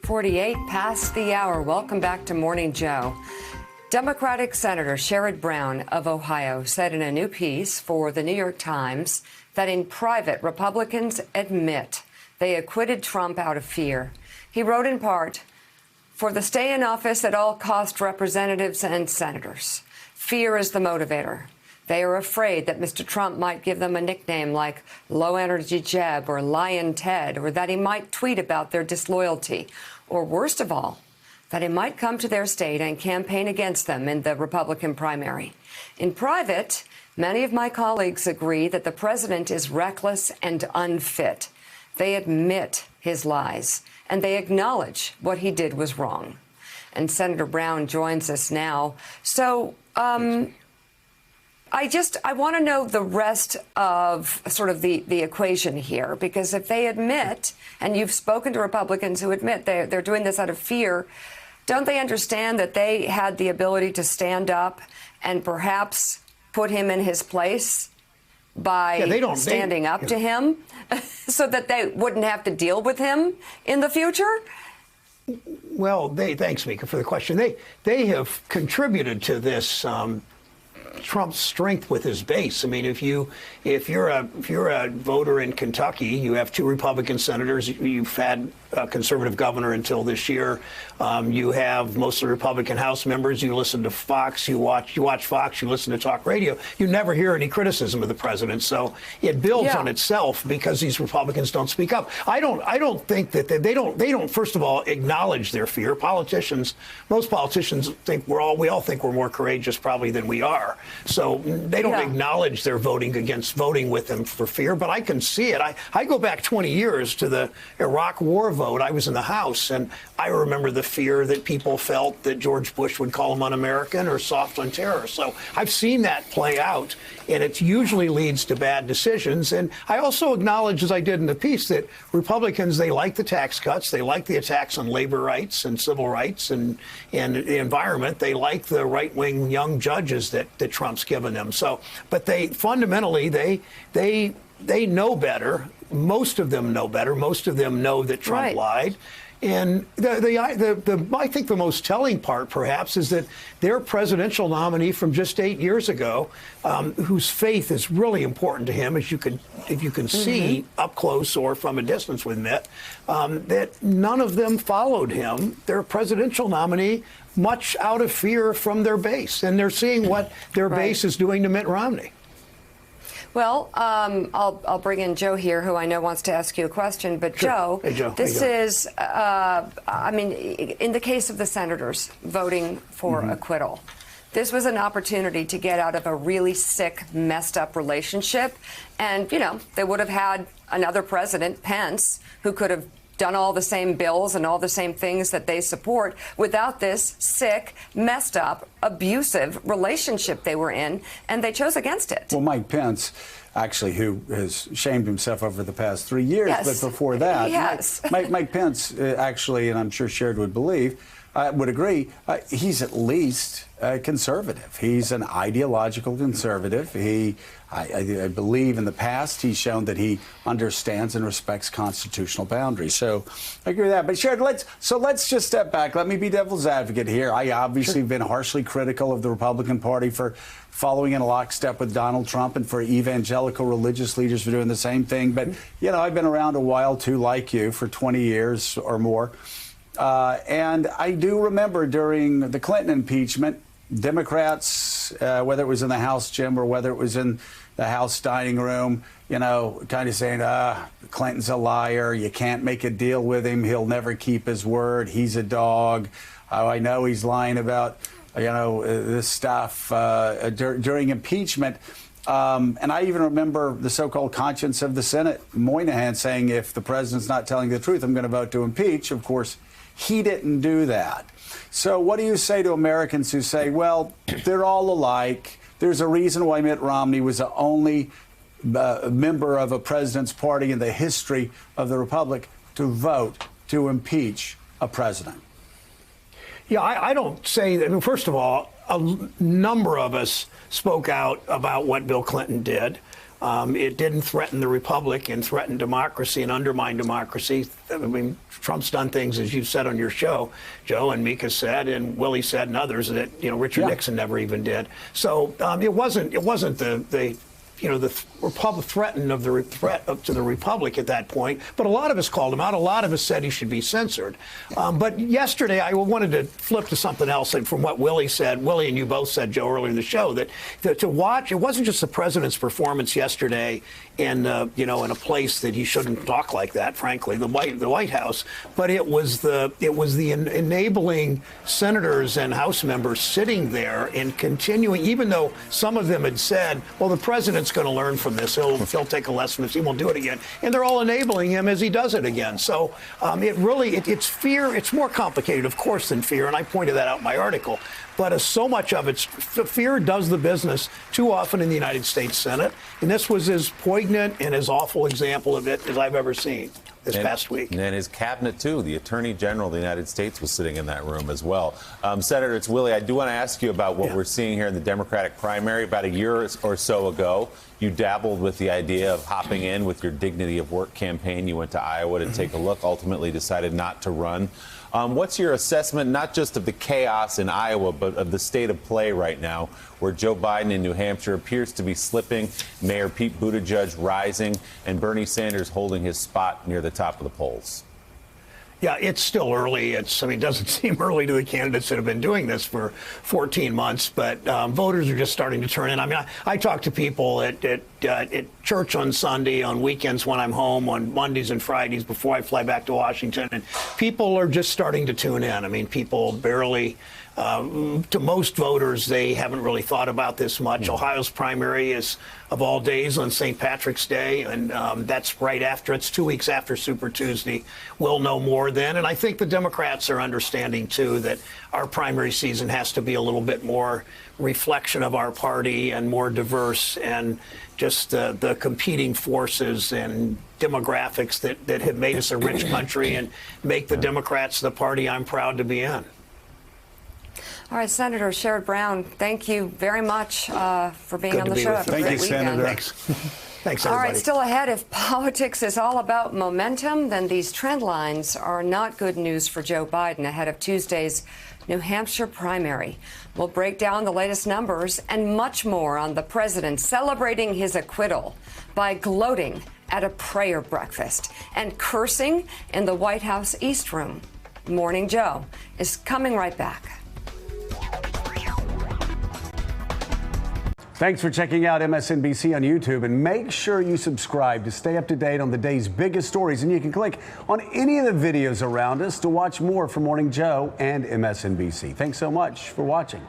48 past the hour. Welcome back to Morning Joe. Democratic Senator Sherrod Brown of Ohio said in a new piece for the New York Times that in private, Republicans admit they acquitted Trump out of fear. He wrote in part, "For the stay in office at all cost representatives and senators, fear is the motivator. They are afraid that Mr. Trump might give them a nickname like Low Energy Jeb or Lion Ted, or that he might tweet about their disloyalty, or worst of all, that he might come to their state and campaign against them in the Republican primary. In private, many of my colleagues agree that the president is reckless and unfit. They admit his lies, and they acknowledge what he did was wrong." And Senator Brown joins us now. So, I want to know the rest of sort of the equation here, because if they admit, and you've spoken to Republicans who admit they're doing this out of fear, don't they understand that they had the ability to stand up and perhaps put him in his place by standing up to him so that they wouldn't have to deal with him in the future? Well, thanks, Mika, for the question. They have contributed to this Trump's strength with his base. I mean, if you're a voter in Kentucky, you have 2 Republican senators. You've had a conservative governor until this year. You have most of the Republican House members. You listen to Fox. You watch Fox. You listen to talk radio. You never hear any criticism of the president. So it builds on itself because these Republicans don't speak up. I don't think that they don't first of all acknowledge their fear. Most politicians think we all think we're more courageous probably than we are. So they don't acknowledge they're voting with them for fear. But I can see it. I go back 20 years to the Iraq War vote. I was in the House, and I remember the fear that people felt that George Bush would call them un-American or soft on terror. So I've seen that play out, and it usually leads to bad decisions. And I also acknowledge, as I did in the piece, that Republicans, they like the tax cuts. They like the attacks on labor rights and civil rights and the environment. They like the right-wing young judges that Trump's given them. So, but they fundamentally, they know better. Most of them know better. Most of them know that Trump lied. And I think the most telling part, perhaps, is that their presidential nominee from just 8 years ago, whose faith is really important to him, if you can see up close or from a distance with Mitt, that none of them followed him, their presidential nominee, much out of fear from their base. And they're seeing what their base is doing to Mitt Romney. Well, I'll bring in Joe here, who I know wants to ask you a question. But Sure. Joe, this is, I mean, in the case of the senators voting for acquittal, this was an opportunity to get out of a really sick, messed up relationship. And, you know, they would have had another president, Pence, who could have done all the same bills and all the same things that they support without this sick, messed up, abusive relationship they were in, and they chose against it. Well, Mike Pence, actually, who has shamed himself over the past 3 years, but before that, Mike Pence actually, and I'm sure Sherrod would believe, would agree, he's at least conservative. He's an ideological conservative. I believe in the past he's shown that he understands and respects constitutional boundaries. So I agree with that. But Sherrod, let's just step back. Let me be devil's advocate here. I obviously have been harshly critical of the Republican Party for following in lockstep with Donald Trump and for evangelical religious leaders for doing the same thing. But, you know, I've been around a while, too, like you, for 20 years or more. And I do remember during the Clinton impeachment, Democrats, whether it was in the House, Jim, or whether it was in the House dining room, you know, kind of saying, Clinton's a liar. You can't make a deal with him. He'll never keep his word. He's a dog. I know he's lying about, you know, this stuff during impeachment. And I even remember the so-called conscience of the Senate, Moynihan, saying, if the president's not telling the truth, I'm going to vote to impeach. Of course, he didn't do that. So what do you say to Americans who say, well, they're all alike? There's a reason why Mitt Romney was the only member of a president's party in the history of the Republic to vote to impeach a president. Yeah, I don't say that. I mean, first of all, a number of us spoke out about what Bill Clinton did. It didn't threaten the republic and threaten democracy and undermine democracy. I mean, Trump's done things, as you said on your show, Joe, and Mika said, and Willie said, and others that Richard Nixon never even did. So it wasn't the Republic threatened of the threat up to the Republic at that point. But a lot of us called him out. A lot of us said he should be censored. But yesterday, I wanted to flip to something else. And from what Willie said, Willie and you both said, Joe, earlier in the show, that to watch, it wasn't just the president's performance yesterday in in a place that he shouldn't talk like that, frankly, the White House, but it was the enabling senators and House members sitting there and continuing, even though some of them had said, well, the president's going to learn from this. He'll take a lesson. He won't do it again. And they're all enabling him as he does it again. So it's fear. It's more complicated, of course, than fear. And I pointed that out in my article. But so much of it's fear does the business too often in the United States Senate. And this was as poignant and as awful example of it as I've ever seen this past week. And his cabinet, too. The Attorney General of the United States was sitting in that room as well. Senator, it's Willie. I do want to ask you about what we're seeing here in the Democratic primary. About a year or so ago, you dabbled with the idea of hopping in with your Dignity of Work campaign. You went to Iowa to take a look, ultimately decided not to run. What's your assessment, not just of the chaos in Iowa, but of the state of play right now, where Joe Biden in New Hampshire appears to be slipping, Mayor Pete Buttigieg rising, and Bernie Sanders holding his spot near the top of the polls? Yeah, it's still early. It doesn't seem early to the candidates that have been doing this for 14 months, but voters are just starting to turn in. I mean, I talk to people at church on Sunday, on weekends when I'm home, on Mondays and Fridays before I fly back to Washington, and people are just starting to tune in. I mean, people barely, to most voters, they haven't really thought about this much. Ohio's primary is, of all days, on St. Patrick's Day, and that's right after, it's 2 weeks after Super Tuesday. We'll know more then, and I think the Democrats are understanding, too, that our primary season has to be a little bit more reflection of our party and more diverse, and just the competing forces and demographics that have made us a rich country and make the Democrats the party I'm proud to be in. All right, Senator Sherrod Brown, thank you very much for being on the show. Thank you, Senator. Thanks. Thanks, everybody. All right, still ahead. If politics is all about momentum, then these trend lines are not good news for Joe Biden ahead of Tuesday's New Hampshire primary. We'll break down the latest numbers and much more on the president celebrating his acquittal by gloating at a prayer breakfast and cursing in the White House East Room. Morning Joe is coming right back. Thanks for checking out MSNBC on YouTube, and make sure you subscribe to stay up to date on the day's biggest stories. And you can click on any of the videos around us to watch more from Morning Joe and MSNBC. Thanks so much for watching.